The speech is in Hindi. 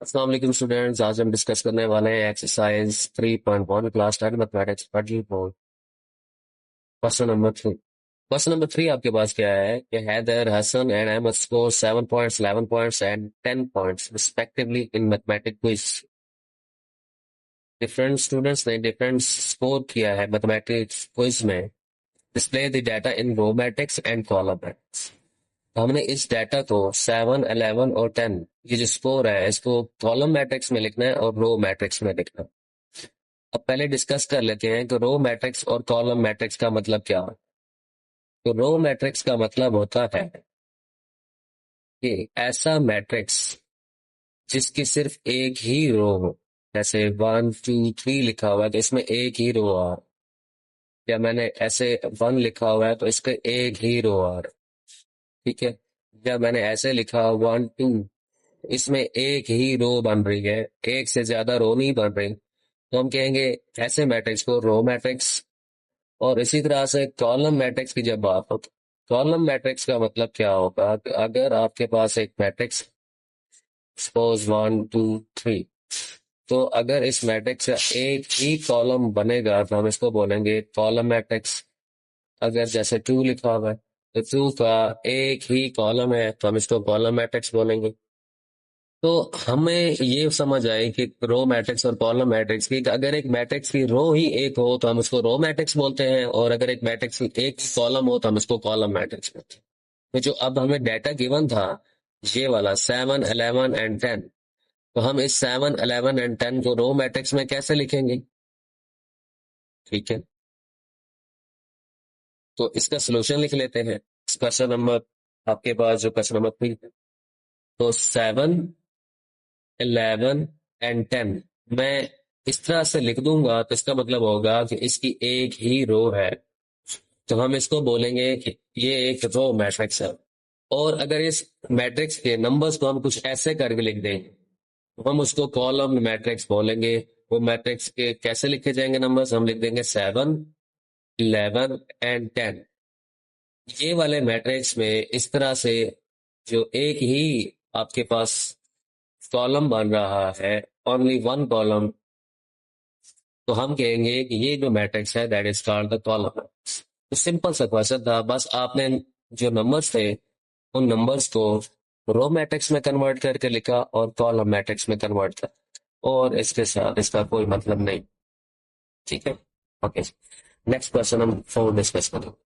अस्सलाम वालेकुम स्टूडेंट्स। आज हम डिस्कस करने वाले हैं exercise 3.1 class 10 mathematics question number 3। Question number 3 आपके पास क्या है कि Haidar, Hasan and Ahmed score 7 points, 11 points and 10 points respectively in mathematics quiz. Different students ने डिफरेंट स्कोर किया है मैथमेटिक्स क्विज में। Display the data in row matrix and column matrix. हमने इस डाटा को 7, 11 और 10 ये जो स्कोर है इसको कॉलम मैट्रिक्स में लिखना है और रो मैट्रिक्स में लिखना है। अब पहले डिस्कस कर लेते हैं कि रो मैट्रिक्स और कॉलम मैट्रिक्स का मतलब क्या है। तो रो मैट्रिक्स का मतलब होता है कि ऐसा मैट्रिक्स जिसकी सिर्फ एक ही रो हो। जैसे 1 2 3 लिखा हुआ है तो इसमें एक ही रो आ रहा है। या मैंने ऐसे 1 लिखा हुआ है तो इसके एक ही रो आ रहा है। ठीक है। या मैंने ऐसे लिखा 1 2, इसमें एक ही रो बन रही है, एक से ज्यादा रो नहीं बन रही, तो हम कहेंगे ऐसे मैट्रिक्स को रो मैट्रिक्स। और इसी तरह से कॉलम मैट्रिक्स की जब बात हो तो कॉलम मैट्रिक्स का मतलब क्या होगा कि अगर आपके पास एक मैट्रिक्स सपोज 1 2 3, तो अगर इस मैट्रिक्स का एक ही कॉलम बनेगा तो हम इसको बोलेंगे कॉलम मैट्रिक्स। अगर जैसे 2 लिखा हुआ है तो 2 का एक ही कॉलम है तो हम इसको कॉलम मैट्रिक्स बोलेंगे। तो हमें ये समझ आए कि रो मैट्रिक्स और कॉलम मैट्रिक्स की, कि अगर एक मैट्रिक्स की रो ही एक हो तो हम उसको रो मैट्रिक्स बोलते हैं, और अगर एक मैट्रिक्स की एक कॉलम हो तो हम उसको कॉलम मैट्रिक्स बोलते हैं। तो जो अब हमें डाटा गिवन था ये वाला 7, 11 एंड 10, तो हम इस 7, 11 एंड 10 को रो मैट्रिक्स में कैसे लिखेंगे। ठीक है, तो इसका सोल्यूशन लिख लेते हैं। क्वेश्चन नंबर आपके पास जो क्वेश्चन नंबर 3, तो 7, 11 एंड 10 मैं इस तरह से लिख दूंगा तो इसका मतलब होगा कि इसकी एक ही रो है, तो हम इसको बोलेंगे कि ये एक रो मैट्रिक्स है। और अगर इस मैट्रिक्स के नंबर्स को हम कुछ ऐसे करके लिख दें तो हम उसको कॉलम मैट्रिक्स बोलेंगे। वो मैट्रिक्स के कैसे लिखे जाएंगे नंबर्स, हम लिख देंगे 7, 11 एंड 10। ये वाले मैट्रिक्स में इस तरह से जो एक ही आपके पास कॉलम बन रहा है, ओनली वन कॉलम, तो हम कहेंगे कि ये जो मैट्रिक्स है that is called the column. तो सिंपल सा क्वेश्चन था, बस आपने जो नंबर्स थे उन नंबर्स को रो मैट्रिक्स में कन्वर्ट करके लिखा और कॉलम मैट्रिक्स में कन्वर्ट कर, और इसके साथ इसका कोई मतलब नहीं। ठीक है, ओके। नेक्स्ट क्वेश्चन हम 4 डिस्कस करेंगे।